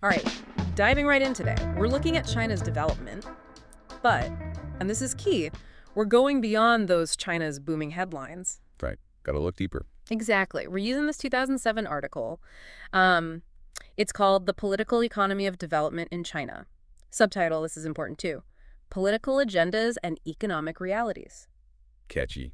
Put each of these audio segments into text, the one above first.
All right, diving right in today, we're looking at China's development, but, and this is key, we're going beyond those China's booming headlines. Right. Got to look deeper. Exactly. We're using this 2007 article. Um, it's called The Political Economy of Development in China. Subtitle, this is important too, Political Agendas and Economic Realities. Catchy.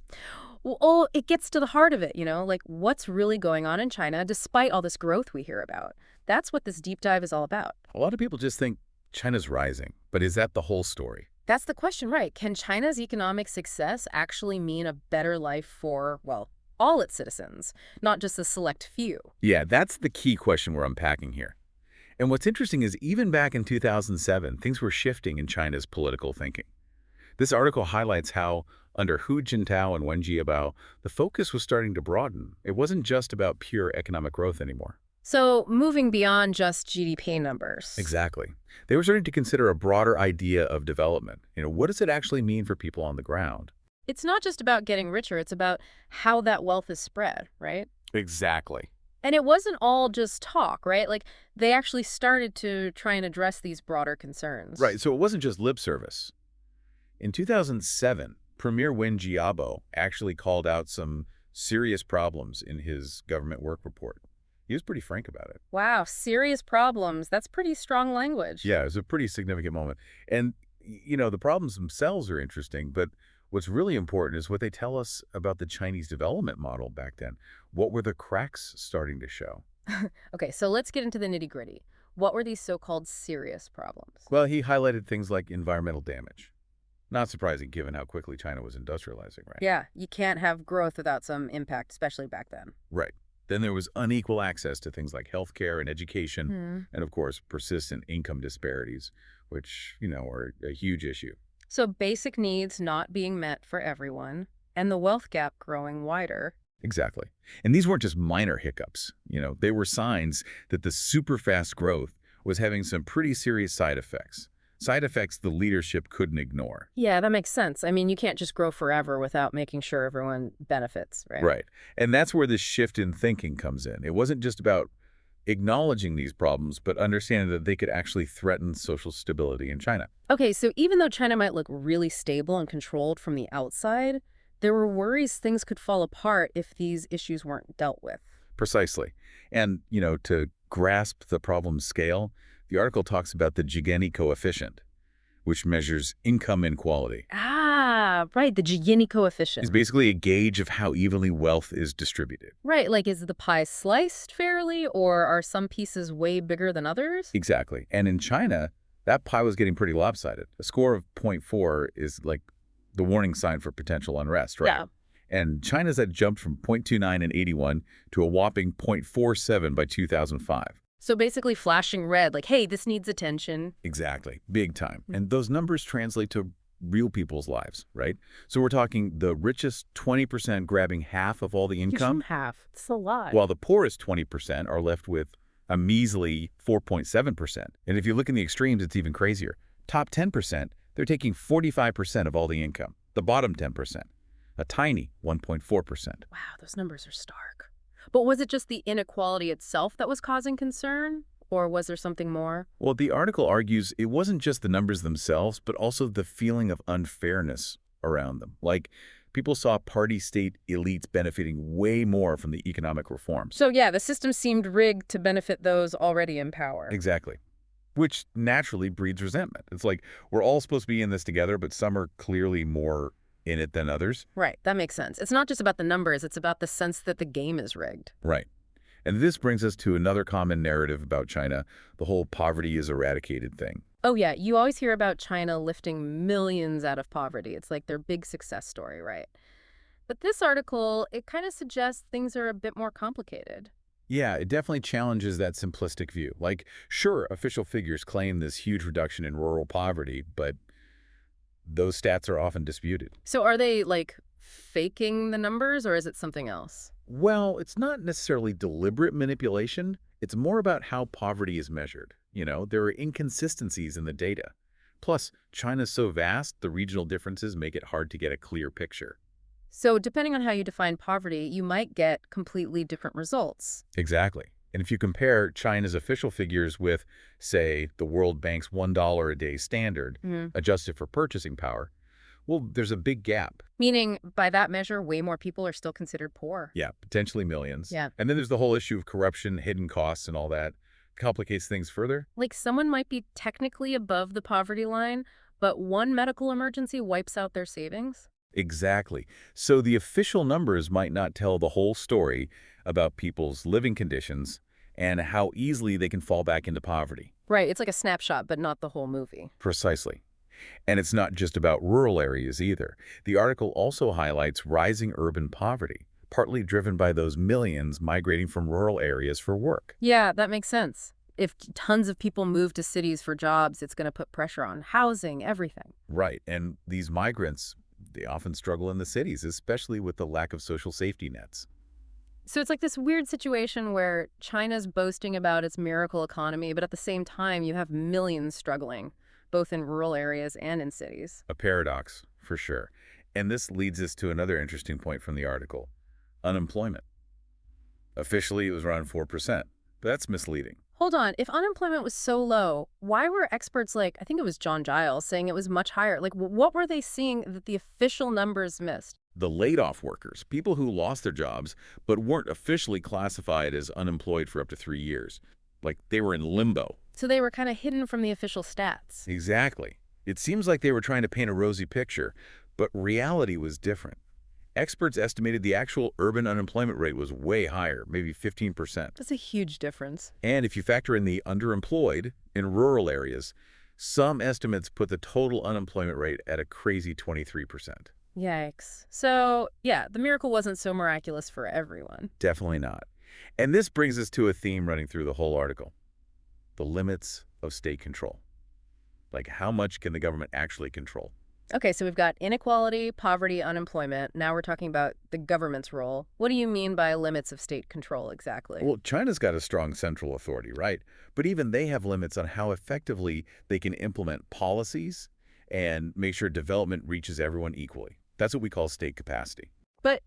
Well, oh, it gets to the heart of it, like what's really going on in China despite all this growth we hear about. That's what this deep dive is all about. A lot of people just think China's rising, but is that the whole story? That's the question, right? Can China's economic success actually mean a better life for, well, all its citizens, not just a select few? Yeah, that's the key question we're unpacking here. And what's interesting is even back in 2007, things were shifting in China's political thinking. This article highlights how, under Hu Jintao and Wen Jiabao, the focus was starting to broaden. It wasn't just about pure economic growth anymore. So moving beyond just GDP numbers. Exactly. They were starting to consider a broader idea of development. What does it actually mean for people on the ground? It's not just about getting richer, it's about how that wealth is spread, right? Exactly. And it wasn't all just talk, right? Like, they actually started to try and address these broader concerns. Right, so it wasn't just lip service. In 2007, Premier Wen Jiabao actually called out some serious problems in his government work report. He was pretty frank about it. Wow, serious problems. That's pretty strong language. Yeah, it was a pretty significant moment. And, the problems themselves are interesting, but what's really important is what they tell us about the Chinese development model back then. What were the cracks starting to show? Okay, so let's get into the nitty-gritty. What were these so-called serious problems? Well, he highlighted things like environmental damage. Not surprising given how quickly China was industrializing, right? Yeah, you can't have growth without some impact, especially back then. Right. Then there was unequal access to things like healthcare and education, and of course, persistent income disparities, which, are a huge issue. So basic needs not being met for everyone, and the wealth gap growing wider. Exactly. And these weren't just minor hiccups. They were signs that the super fast growth was having some pretty serious side effects. Side effects the leadership couldn't ignore. Yeah, that makes sense. I mean, you can't just grow forever without making sure everyone benefits, right? Right. And that's where this shift in thinking comes in. It wasn't just about acknowledging these problems, but understanding that they could actually threaten social stability in China. Okay, so even though China might look really stable and controlled from the outside, there were worries things could fall apart if these issues weren't dealt with. Precisely. And, to grasp the problem's scale, the article talks about the Gini coefficient, which measures income inequality. Ah, right, the Gini It's coefficient. basically a gauge of how evenly wealth is distributed. Right, like is the pie sliced fairly, or are some pieces way bigger than others? Exactly. And in China, that pie was getting pretty lopsided. A score of zero point 0.4 is like the warning sign for potential unrest, right? Yeah. And China's had jumped from 0.29 in 81 to a whopping 0.47 by 2005. So basically flashing red, like, hey, this needs attention. Exactly. Big time. And those numbers translate to real people's lives, right? So we're talking the richest 20% grabbing half of all the income, Half. It's a lot. while the poorest 20% are left with a measly 4.7%. And if you look in the extremes, it's even crazier. Top 10%, they're taking 45% of all the income. The bottom 10%, a tiny 1.4%. Wow, those numbers are stark. But was it just the inequality itself that was causing concern? Or was there something more? Well, the article argues it wasn't just the numbers themselves, but also the feeling of unfairness around them. Like, people saw party-state elites benefiting way more from the economic reforms. So yeah, the system seemed rigged to benefit those already in power. Exactly. Which naturally breeds resentment. It's like, we're all supposed to be in this together, but some are clearly more in it than others. Right, that makes sense. It's not just about the numbers, it's about the sense that the game is rigged. Right. And this brings us to another common narrative about China, the whole poverty is eradicated thing. Oh yeah, you always hear about China lifting millions out of poverty. It's like their big success story, right? But this article, it kind of suggests things are a bit more complicated. Yeah, it definitely challenges that simplistic view. Like, sure, official figures claim this huge reduction in rural poverty, but those stats are often disputed. So are they, like, faking the numbers, or is it something else? Well, it's not necessarily deliberate manipulation. It's more about how poverty is measured. There are inconsistencies in the data. Plus, China's so vast, the regional differences make it hard to get a clear picture. So depending on how you define poverty, you might get completely different results. Exactly. And if you compare China's official figures with, say, the World Bank's $1 a day standard, Hmm. adjusted for purchasing power, well, there's a big gap. Meaning, by that measure, way more people are still considered poor. Yeah, potentially millions. Yeah. And then there's the whole issue of corruption, hidden costs, and all that. Complicates things further. Like someone might be technically above the poverty line, but one medical emergency wipes out their savings? Exactly. So the official numbers might not tell the whole story about people's living conditions and how easily they can fall back into poverty. Right, it's like a snapshot, but not the whole movie. Precisely. And it's not just about rural areas either. The article also highlights rising urban poverty, partly driven by those millions migrating from rural areas for work. Yeah, that makes sense. If tons of people move to cities for jobs, it's going to put pressure on housing, everything. Right. And these migrants, they often struggle in the cities, especially with the lack of social safety nets. So it's like this weird situation where China's boasting about its miracle economy, but at the same time, you have millions struggling, both in rural areas and in cities. A paradox, for sure. And this leads us to another interesting point from the article. Unemployment. Officially, it was around 4%, but that's misleading. Hold on, if unemployment was so low, why were experts like, I think it was John Giles, saying it was much higher? Like, what were they seeing that the official numbers missed? The laid-off workers, people who lost their jobs but weren't officially classified as unemployed for up to 3 years. Like they were in limbo. So they were kind of hidden from the official stats. Exactly. It seems like they were trying to paint a rosy picture, but reality was different. Experts estimated the actual urban unemployment rate was way higher, maybe 15%. That's a huge difference. And if you factor in the underemployed in rural areas, some estimates put the total unemployment rate at a crazy 23%. Yikes. So, yeah, the miracle wasn't so miraculous for everyone. Definitely not. And this brings us to a theme running through the whole article: the limits of state control. Like, how much can the government actually control? Okay, so we've got inequality, poverty, unemployment. Now we're talking about the government's role. What do you mean by limits of state control exactly? Well, China's got a strong central authority, right? But even they have limits on how effectively they can implement policies and make sure development reaches everyone equally. That's what we call state capacity. But,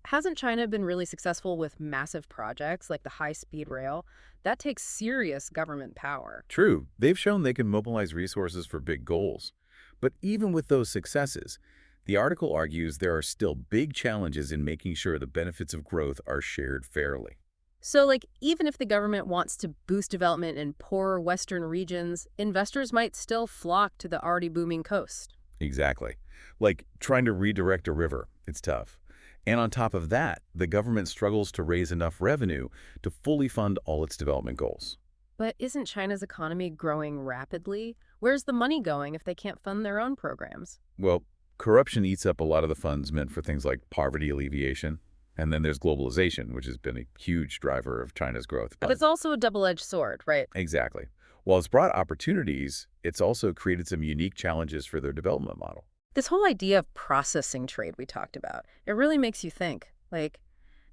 hasn't China been really successful with massive projects like the high-speed rail? That takes serious government power. True, they've shown they can mobilize resources for big goals. But even with those successes, the article argues there are still big challenges in making sure the benefits of growth are shared fairly. So, like, even if the government wants to boost development in poorer Western regions, investors might still flock to the already booming coast. Exactly. Like trying to redirect a river, it's tough. And on top of that, the government struggles to raise enough revenue to fully fund all its development goals. But isn't China's economy growing rapidly? Where's the money going if they can't fund their own programs? Well, corruption eats up a lot of the funds meant for things like poverty alleviation. And then there's globalization, which has been a huge driver of China's growth. But it's also a double-edged sword, right? Exactly. While it's brought opportunities, it's also created some unique challenges for their development model. This whole idea of processing trade we talked about, it really makes you think. Like,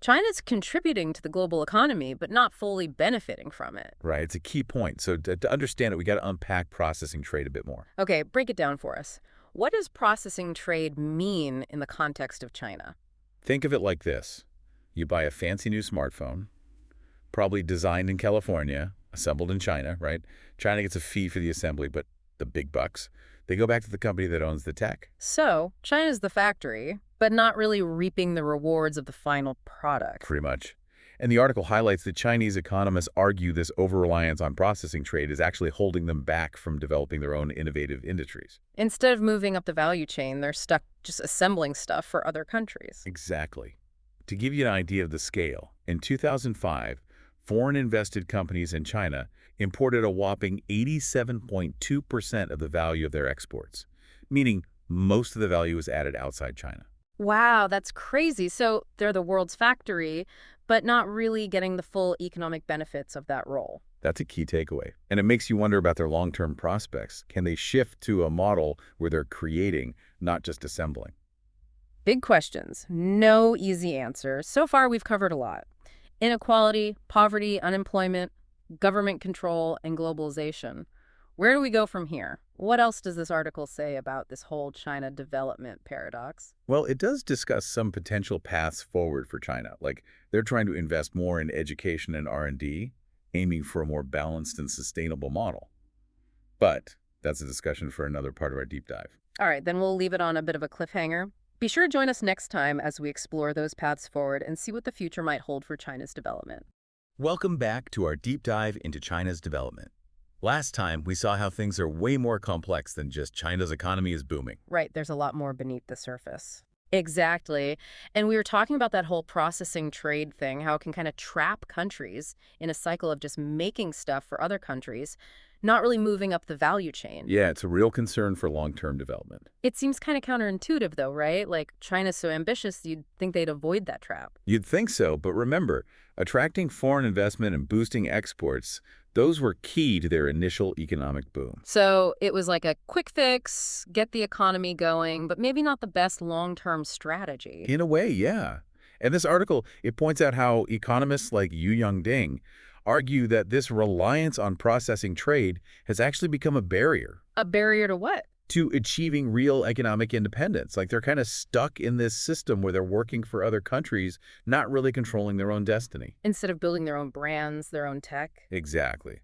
China's contributing to the global economy, but not fully benefiting from it. Right, it's a key point. So to understand it, we got to unpack processing trade a bit more. Okay, break it down for us. What does processing trade mean in the context of China? Think of it like this. You buy a fancy new smartphone, probably designed in California, assembled in China, right? China gets a fee for the assembly, but the big bucks, they go back to the company that owns the tech. So, China's the factory, but not really reaping the rewards of the final product. Pretty much. And the article highlights that Chinese economists argue this over-reliance on processing trade is actually holding them back from developing their own innovative industries. Instead of moving up the value chain, they're stuck just assembling stuff for other countries. Exactly. To give you an idea of the scale, in 2005, foreign invested companies in China imported a whopping 87.2% of the value of their exports, meaning most of the value was added outside China. Wow, that's crazy. So they're the world's factory, but not really getting the full economic benefits of that role. That's a key takeaway. And it makes you wonder about their long-term prospects. Can they shift to a model where they're creating, not just assembling? Big questions. No easy answers. So far, we've covered a lot. Inequality, poverty, unemployment, government control, and globalization. Where do we go from here? What else does this article say about this whole China development paradox? Well, it does discuss some potential paths forward for China. Like they're trying to invest more in education and R&D, aiming for a more balanced and sustainable model. But that's a discussion for another part of our deep dive. All right, then we'll leave it on a bit of a cliffhanger. Be sure to join us next time as we explore those paths forward and see what the future might hold for China's development. Welcome back to our deep dive into China's development. Last time, we saw how things are way more complex than just China's economy is booming. Right, there's a lot more beneath the surface. Exactly. And we were talking about that whole processing trade thing, how it can kind of trap countries in a cycle of just making stuff for other countries, not really moving up the value chain. Yeah, it's a real concern for long-term development. It seems kind of counterintuitive, though, right? Like, China's so ambitious, you'd think they'd avoid that trap. You'd think so, but remember, attracting foreign investment and boosting exports, those were key to their initial economic boom. So it was like a quick fix, get the economy going, but maybe not the best long-term strategy. In a way, yeah. And this article, it points out how economists like Yu Young-ding argue that this reliance on processing trade has actually become a barrier A barrier to what? to achieving real economic independence. Like they're kind of stuck in this system where they're working for other countries, not really controlling their own destiny. Instead of building their own brands, their own tech. Exactly.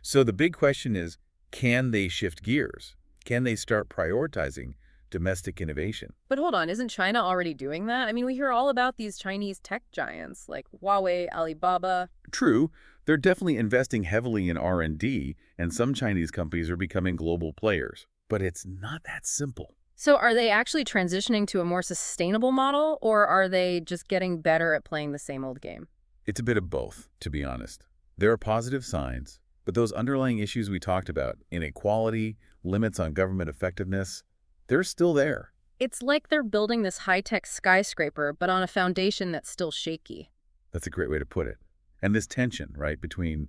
So the big question is, can they shift gears? Can they start prioritizing domestic innovation? But hold on, isn't China already doing that? I mean, we hear all about these Chinese tech giants like Huawei, Alibaba. True, they're definitely investing heavily in R&D, and some Chinese companies are becoming global players. But it's not that simple. So are they actually transitioning to a more sustainable model, or are they just getting better at playing the same old game? It's a bit of both, to be honest. There are positive signs, but those underlying issues we talked about, inequality, limits on government effectiveness, they're still there. It's like they're building this high-tech skyscraper, but on a foundation that's still shaky. That's a great way to put it. And this tension, right, between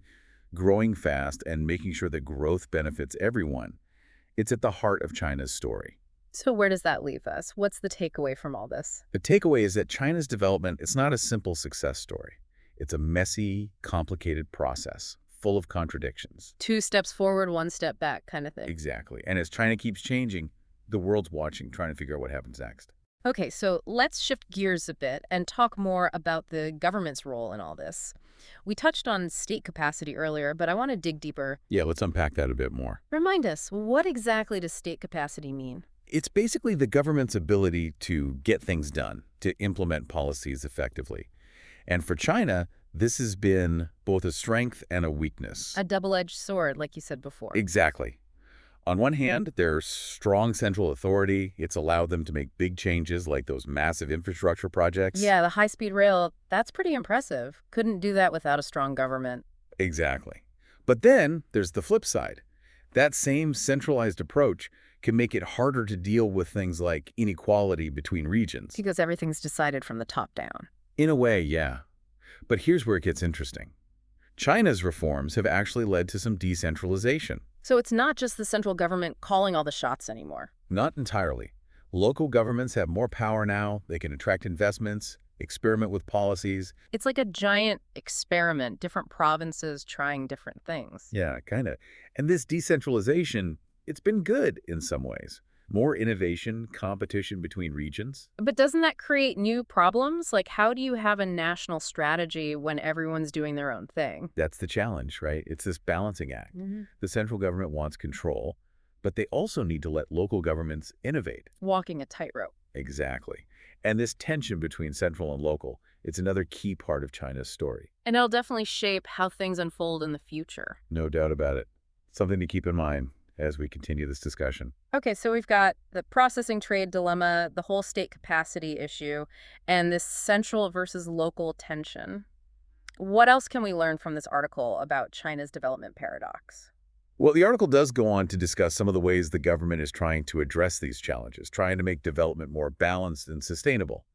growing fast and making sure that growth benefits everyone, it's at the heart of China's story. So where does that leave us? What's the takeaway from all this? The takeaway is that China's development is not a simple success story. It's a messy, complicated process, full of contradictions. 2 steps forward, 1 step back kind of thing. Exactly. And as China keeps changing, the world's watching, trying to figure out what happens next. Okay, so let's shift gears a bit and talk more about the government's role in all this. We touched on state capacity earlier, but I want to dig deeper. Yeah, let's unpack that a bit more. Remind us, what exactly does state capacity mean? It's basically the government's ability to get things done, to implement policies effectively. And for China, this has been both a strength and a weakness. A double-edged sword, like you said before. Exactly. On one hand, there's strong central authority. It's allowed them to make big changes like those massive infrastructure projects. Yeah, the high-speed rail, that's pretty impressive. Couldn't do that without a strong government. Exactly. But then there's the flip side. That same centralized approach can make it harder to deal with things like inequality between regions. Because everything's decided from the top down. In a way, yeah. But here's where it gets interesting. China's reforms have actually led to some decentralization. So it's not just the central government calling all the shots anymore. Not entirely. Local governments have more power now. They can attract investments, experiment with policies. It's like a giant experiment, different provinces trying different things. Yeah, kind of. And this decentralization, it's been good in some ways. More innovation, competition between regions. But doesn't that create new problems? Like, how do you have a national strategy when everyone's doing their own thing? That's the challenge, right? It's this balancing act. The central government wants control, but they also need to let local governments innovate. Walking a tightrope. Exactly. And this tension between central and local, it's another key part of China's story. And it'll definitely shape how things unfold in the future. No doubt about it. Something to keep in mind as we continue this discussion. Okay, so we've got the processing trade dilemma, the whole state capacity issue, and this central versus local tension. What else can we learn from this article about China's development paradox? Well, the article does go on to discuss some of the ways the government is trying to address these challenges, trying to make development more balanced and sustainable.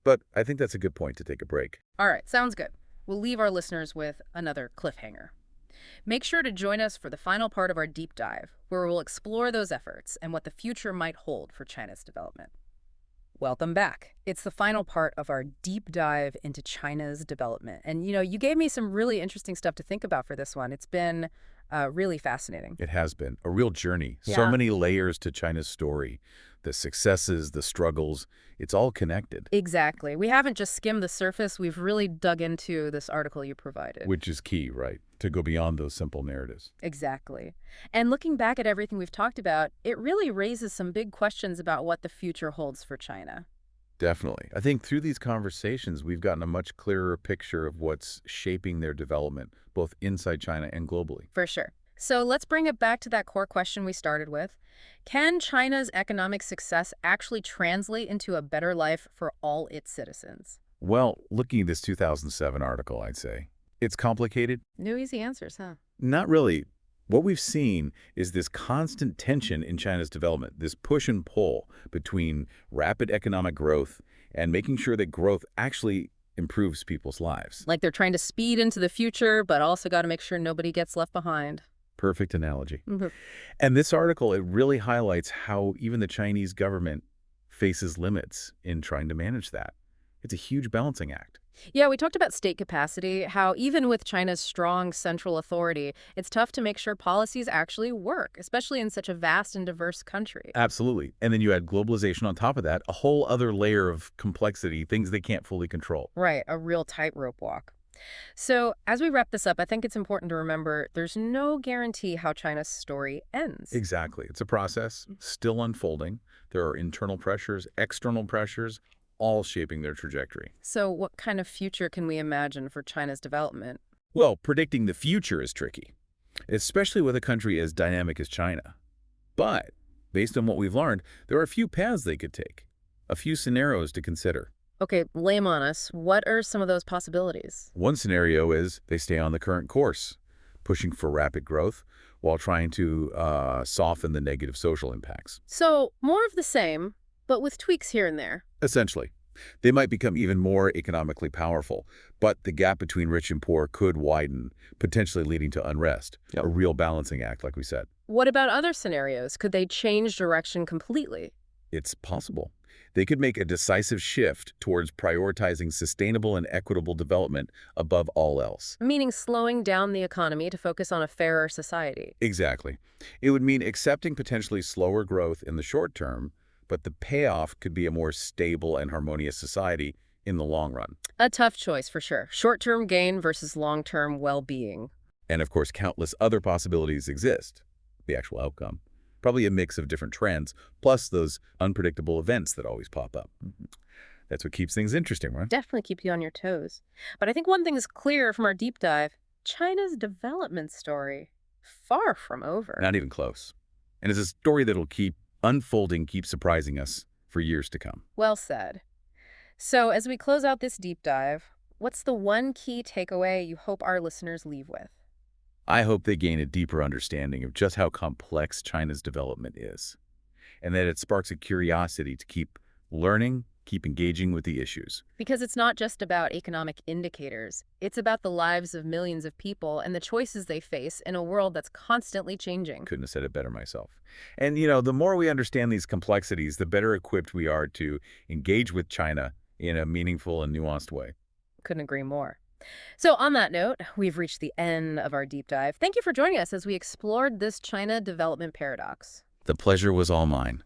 But I think that's a good point to take a break. All right, sounds good. We'll leave our listeners with another cliffhanger. Make sure to join us for the final part of our deep dive, where we'll explore those efforts and what the future might hold for China's development. Welcome back. It's the final part of our deep dive into China's development. And, you gave me some really interesting stuff to think about for this one. It's been really fascinating. It has been a real journey. Yeah. So many layers to China's story. The successes, the struggles, it's all connected. Exactly. We haven't just skimmed the surface. We've really dug into this article you provided. Which is key, right? to go beyond those simple narratives. Exactly. And looking back at everything we've talked about, it really raises some big questions about what the future holds for China. Definitely. I think through these conversations, we've gotten a much clearer picture of what's shaping their development, both inside China and globally. For sure. So let's bring it back to that core question we started with. Can China's economic success actually translate into a better life for all its citizens? Well, looking at this 2007 article, I'd say it's complicated. No easy answers, huh? Not really. What we've seen is this constant tension in China's development, this push and pull between rapid economic growth and making sure that growth actually improves people's lives. Like they're trying to speed into the future, but also got to make sure nobody gets left behind. Perfect analogy. Mhm. And this article, it really highlights how even the Chinese government faces limits in trying to manage that. It's a huge balancing act. Yeah, we talked about state capacity, how even with China's strong central authority, it's tough to make sure policies actually work, especially in such a vast and diverse country. Absolutely. And then you add globalization on top of that, a whole other layer of complexity, things they can't fully control. Right, a real tightrope walk. So, as we wrap this up, I think it's important to remember there's no guarantee how China's story ends. Exactly. It's a process still unfolding. There are internal pressures, external pressures, all shaping their trajectory. So, what kind of future can we imagine for China's development? Well, predicting the future is tricky, especially with a country as dynamic as China. But based on what we've learned, there are a few paths they could take, a few scenarios to consider. Okay, lay 'em on us. What are some of those possibilities? One scenario is they stay on the current course, pushing for rapid growth while trying to soften the negative social impacts. So, more of the same, but with tweaks here and there. Essentially, they might become even more economically powerful, but the gap between rich and poor could widen, potentially leading to unrest, a real balancing act, like we said. What about other scenarios? Could they change direction completely? It's possible. They could make a decisive shift towards prioritizing sustainable and equitable development above all else. Meaning slowing down the economy to focus on a fairer society. Exactly. It would mean accepting potentially slower growth in the short term, but the payoff could be a more stable and harmonious society in the long run. A tough choice for sure. Short-term gain versus long-term well-being. And of course, countless other possibilities exist. The actual outcome. Probably a mix of different trends, plus those unpredictable events that always pop up. That's what keeps things interesting, right? Definitely keep you on your toes. But I think one thing is clear from our deep dive. China's development story, far from over. Not even close. And it's a story that'll keep unfolding, keep surprising us for years to come. Well said. So as we close out this deep dive, what's the one key takeaway you hope our listeners leave with? I hope they gain a deeper understanding of just how complex China's development is, and that it sparks a curiosity to keep learning, keep engaging with the issues. Because it's not just about economic indicators. It's about the lives of millions of people and the choices they face in a world that's constantly changing. Couldn't have said it better myself. And, you know, the more we understand these complexities, the better equipped we are to engage with China in a meaningful and nuanced way. Couldn't agree more. So on that note, we've reached the end of our deep dive. Thank you for joining us as we explored this China development paradox. The pleasure was all mine.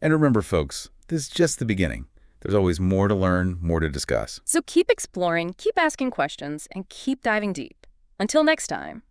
And remember, folks, this is just the beginning. There's always more to learn, more to discuss. So keep exploring, keep asking questions, and keep diving deep. Until next time.